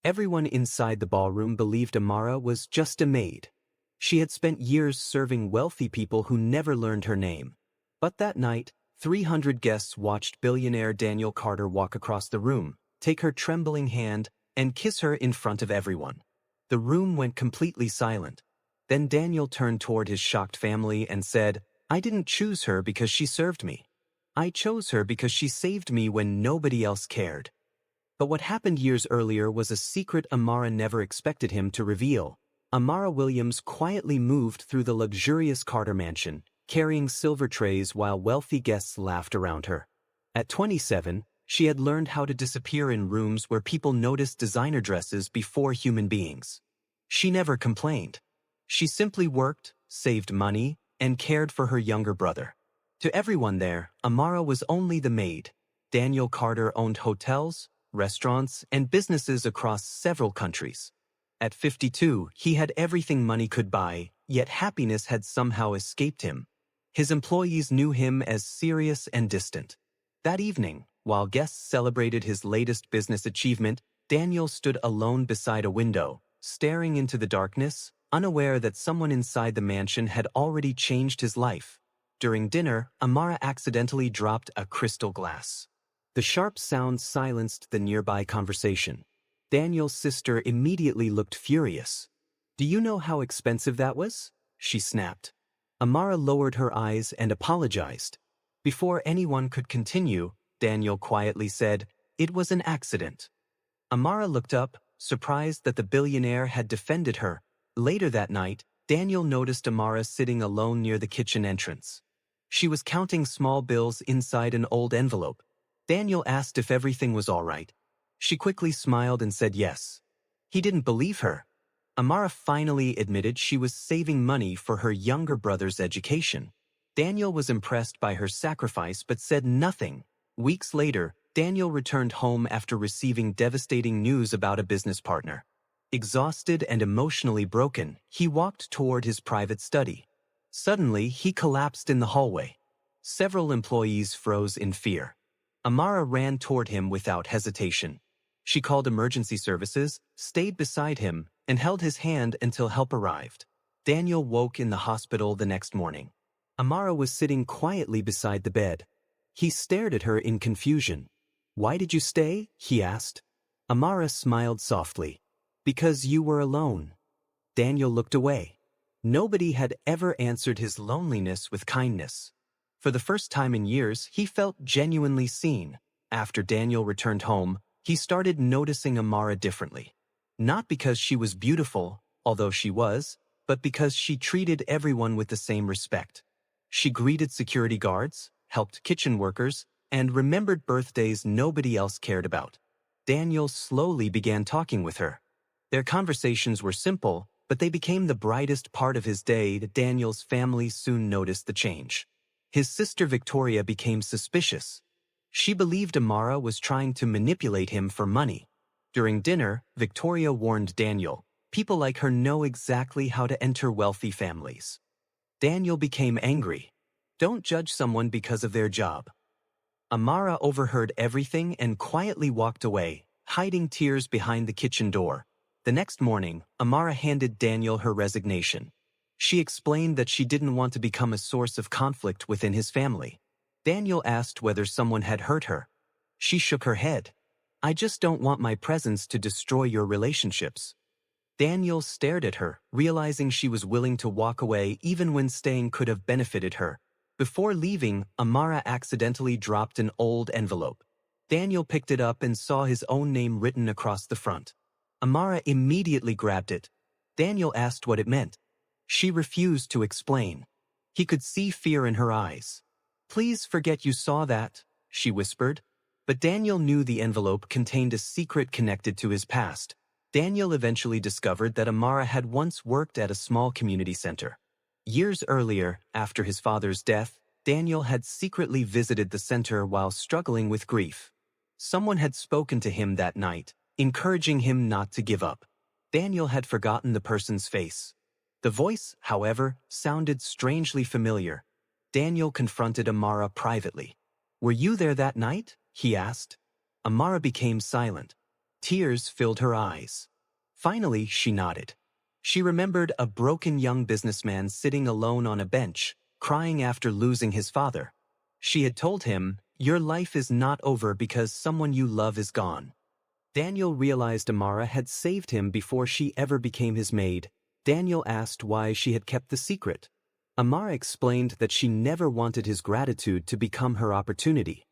Everyone inside the ballroom believed Amara was just a maid. She had spent years serving wealthy people who never learned her name. But that night, 300 guests watched billionaire Daniel Carter walk across the room, take her trembling hand, and kiss her in front of everyone. The room went completely silent. Then Daniel turned toward his shocked family and said, "I didn't choose her because she served me. I chose her because she saved me when nobody else cared." But what happened years earlier was a secret Amara never expected him to reveal. Amara Williams quietly moved through the luxurious Carter mansion, carrying silver trays while wealthy guests laughed around her. At 27, she had learned how to disappear in rooms where people noticed designer dresses before human beings. She never complained. She simply worked, saved money, and cared for her younger brother. To everyone there, Amara was only the maid. Daniel Carter owned hotels, restaurants, and businesses across several countries. At 52, he had everything money could buy, yet happiness had somehow escaped him. His employees knew him as serious and distant. That evening, while guests celebrated his latest business achievement, Daniel stood alone beside a window, staring into the darkness, unaware that someone inside the mansion had already changed his life. During dinner, Amara accidentally dropped a crystal glass. The sharp sound silenced the nearby conversation. Daniel's sister immediately looked furious. "Do you know how expensive that was?" she snapped. Amara lowered her eyes and apologized. Before anyone could continue, Daniel quietly said, "It was an accident." Amara looked up, surprised that the billionaire had defended her. Later that night, Daniel noticed Amara sitting alone near the kitchen entrance. She was counting small bills inside an old envelope. Daniel asked if everything was all right. She quickly smiled and said yes. He didn't believe her. Amara finally admitted she was saving money for her younger brother's education. Daniel was impressed by her sacrifice but said nothing. Weeks later, Daniel returned home after receiving devastating news about a business partner. Exhausted and emotionally broken, he walked toward his private study. Suddenly, he collapsed in the hallway. Several employees froze in fear. Amara ran toward him without hesitation. She called emergency services, stayed beside him, and held his hand until help arrived. Daniel woke in the hospital the next morning. Amara was sitting quietly beside the bed. He stared at her in confusion. "Why did you stay?" he asked. Amara smiled softly. "Because you were alone." Daniel looked away. Nobody had ever answered his loneliness with kindness. For the first time in years, he felt genuinely seen. After Daniel returned home, he started noticing Amara differently. Not because she was beautiful, although she was, but because she treated everyone with the same respect. She greeted security guards, helped kitchen workers, and remembered birthdays nobody else cared about. Daniel slowly began talking with her. Their conversations were simple, but they became the brightest part of his day. Daniel's family soon noticed the change. His sister Victoria became suspicious. She believed Amara was trying to manipulate him for money. During dinner, Victoria warned Daniel, "People like her know exactly how to enter wealthy families." Daniel became angry. Don't judge someone because of their job. Amara overheard everything and quietly walked away, hiding tears behind the kitchen door. The next morning, Amara handed Daniel her resignation. She explained that she didn't want to become a source of conflict within his family. Daniel asked whether someone had hurt her. She shook her head. "I just don't want my presence to destroy your relationships." Daniel stared at her, realizing she was willing to walk away even when staying could have benefited her. Before leaving, Amara accidentally dropped an old envelope. Daniel picked it up and saw his own name written across the front. Amara immediately grabbed it. Daniel asked what it meant. She refused to explain. He could see fear in her eyes. "Please forget you saw that," she whispered. But Daniel knew the envelope contained a secret connected to his past. Daniel eventually discovered that Amara had once worked at a small community center. Years earlier, after his father's death, Daniel had secretly visited the center while struggling with grief. Someone had spoken to him that night, encouraging him not to give up. Daniel had forgotten the person's face. The voice, however, sounded strangely familiar. Daniel confronted Amara privately. "Were you there that night?" he asked. Amara became silent. Tears filled her eyes. Finally, she nodded. She remembered a broken young businessman sitting alone on a bench, crying after losing his father. She had told him, "Your life is not over because someone you love is gone." Daniel realized Amara had saved him before she ever became his maid. Daniel asked why she had kept the secret. Amara explained that she never wanted his gratitude to become her opportunity.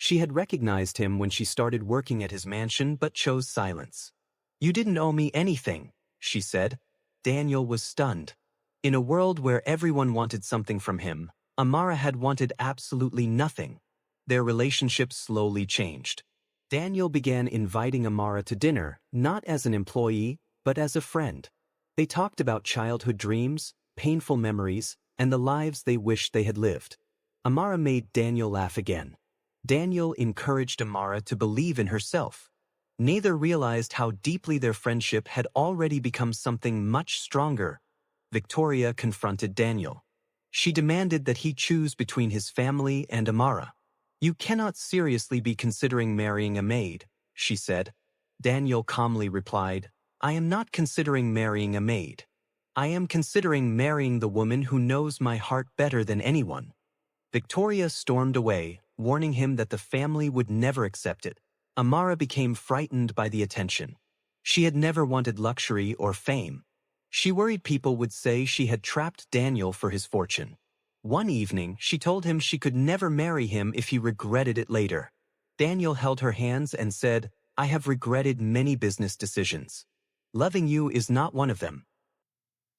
She had recognized him when she started working at his mansion but chose silence. "You didn't owe me anything," she said. Daniel was stunned. In a world where everyone wanted something from him, Amara had wanted absolutely nothing. Their relationship slowly changed. Daniel began inviting Amara to dinner, not as an employee, but as a friend. They talked about childhood dreams, painful memories, and the lives they wished they had lived. Amara made Daniel laugh again. Daniel encouraged Amara to believe in herself. Neither realized how deeply their friendship had already become something much stronger. Victoria confronted Daniel. She demanded that he choose between his family and Amara. "You cannot seriously be considering marrying a maid," she said. Daniel calmly replied, "I am not considering marrying a maid. I am considering marrying the woman who knows my heart better than anyone." Victoria stormed away, warning him that the family would never accept it. Amara became frightened by the attention. She had never wanted luxury or fame. She worried people would say she had trapped Daniel for his fortune. One evening, she told him she could never marry him if he regretted it later. Daniel held her hands and said, "I have regretted many business decisions. Loving you is not one of them."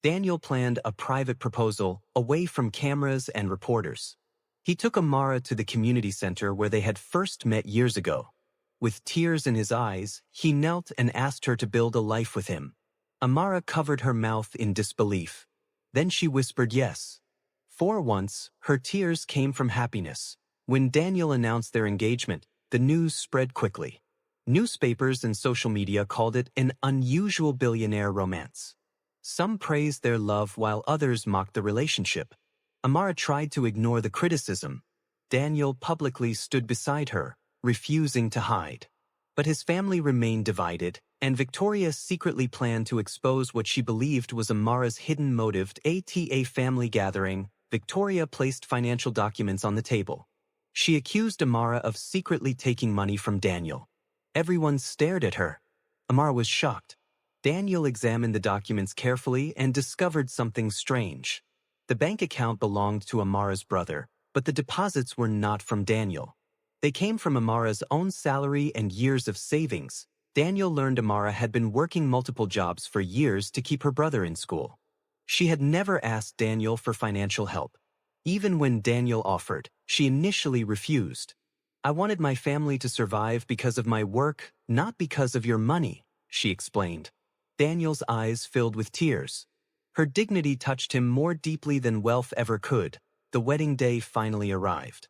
Daniel planned a private proposal away from cameras and reporters. He took Amara to the community center where they had first met years ago. With tears in his eyes, he knelt and asked her to build a life with him. Amara covered her mouth in disbelief. Then she whispered yes. For once, her tears came from happiness. When Daniel announced their engagement, the news spread quickly. Newspapers and social media called it an unusual billionaire romance. Some praised their love while others mocked the relationship. Amara tried to ignore the criticism. Daniel publicly stood beside her, refusing to hide. But his family remained divided, and Victoria secretly planned to expose what she believed was Amara's hidden motive. At a family gathering, Victoria placed financial documents on the table. She accused Amara of secretly taking money from Daniel. Everyone stared at her. Amara was shocked. Daniel examined the documents carefully and discovered something strange. The bank account belonged to Amara's brother, but the deposits were not from Daniel. They came from Amara's own salary and years of savings. Daniel learned Amara had been working multiple jobs for years to keep her brother in school. She had never asked Daniel for financial help. Even when Daniel offered, she initially refused. "I wanted my family to survive because of my work, not because of your money," she explained. Daniel's eyes filled with tears. Her dignity touched him more deeply than wealth ever could. The wedding day finally arrived.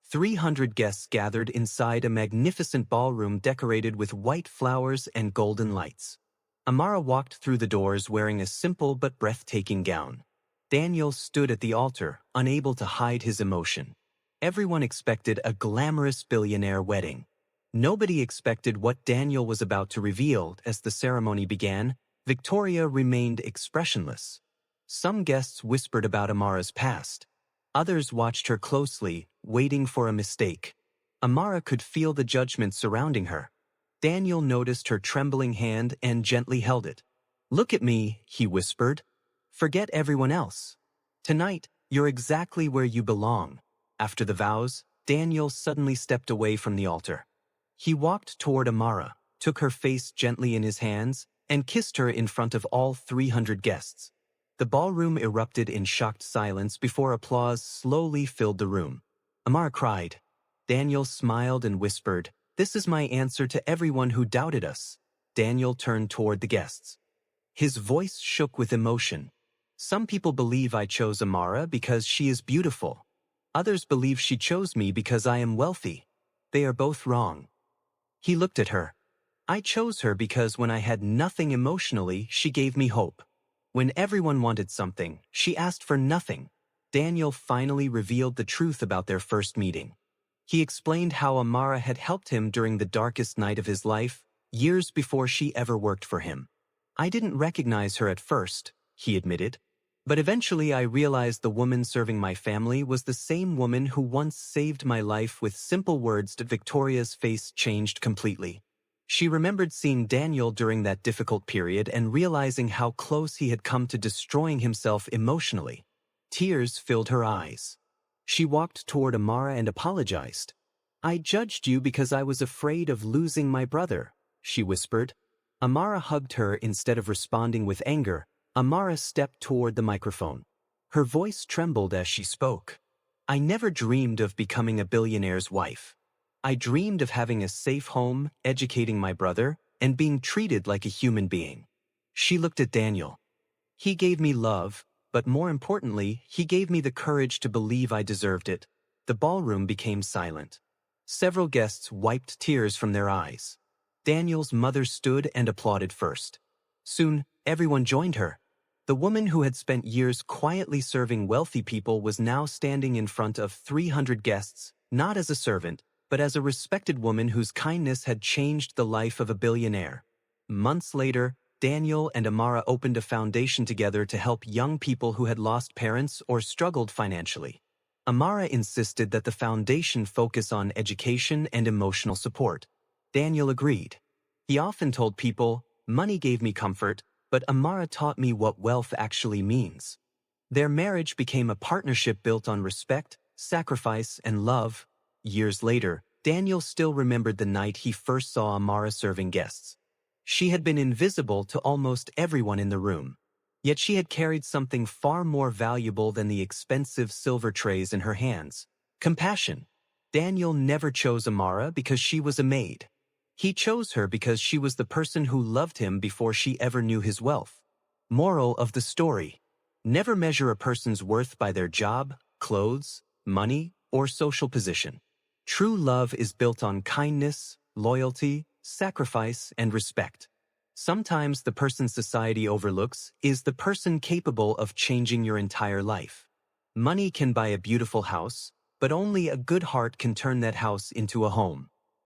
300 guests gathered inside a magnificent ballroom decorated with white flowers and golden lights. Amara walked through the doors wearing a simple but breathtaking gown. Daniel stood at the altar, unable to hide his emotion. Everyone expected a glamorous billionaire wedding. Nobody expected what Daniel was about to reveal. As the ceremony began, Victoria remained expressionless. Some guests whispered about Amara's past. Others watched her closely, waiting for a mistake. Amara could feel the judgment surrounding her. Daniel noticed her trembling hand and gently held it. "Look at me," he whispered. "Forget everyone else. Tonight, you're exactly where you belong." After the vows, Daniel suddenly stepped away from the altar. He walked toward Amara, took her face gently in his hands, and kissed her in front of all 300 guests. The ballroom erupted in shocked silence before applause slowly filled the room. Amara cried. Daniel smiled and whispered, "This is my answer to everyone who doubted us." Daniel turned toward the guests. His voice shook with emotion. "Some people believe I chose Amara because she is beautiful. Others believe she chose me because I am wealthy. They are both wrong." He looked at her. "I chose her because when I had nothing emotionally, she gave me hope. When everyone wanted something, she asked for nothing." Daniel finally revealed the truth about their first meeting. He explained how Amara had helped him during the darkest night of his life. years before she ever worked for him. I didn't recognize her at first, he admitted. But eventually I realized the woman serving my family was the same woman who once saved my life with simple words. Victoria's face changed completely. She remembered seeing Daniel during that difficult period and realizing how close he had come to destroying himself emotionally. Tears filled her eyes. She walked toward Amara and apologized. "I judged you because I was afraid of losing my brother," she whispered. Amara hugged her instead of responding with anger. Amara stepped toward the microphone. Her voice trembled as she spoke. "I never dreamed of becoming a billionaire's wife. I dreamed of having a safe home, educating my brother, and being treated like a human being." She looked at Daniel. "He gave me love, but more importantly, he gave me the courage to believe I deserved it." The ballroom became silent. Several guests wiped tears from their eyes. Daniel's mother stood and applauded first. Soon, everyone joined her. The woman who had spent years quietly serving wealthy people was now standing in front of 300 guests, not as a servant, but as a respected woman whose kindness had changed the life of a billionaire. Months later, Daniel and Amara opened a foundation together to help young people who had lost parents or struggled financially. Amara insisted that the foundation focus on education and emotional support. Daniel agreed. He often told people, "Money gave me comfort, but Amara taught me what wealth actually means." Their marriage became a partnership built on respect, sacrifice, and love. Years later, Daniel still remembered the night he first saw Amara serving guests. She had been invisible to almost everyone in the room. Yet she had carried something far more valuable than the expensive silver trays in her hands: compassion. Daniel never chose Amara because she was a maid. He chose her because she was the person who loved him before she ever knew his wealth. Moral of the story: never measure a person's worth by their job, clothes, money, or social position. True love is built on kindness, loyalty, sacrifice, and respect. Sometimes the person society overlooks is the person capable of changing your entire life. Money can buy a beautiful house, but only a good heart can turn that house into a home.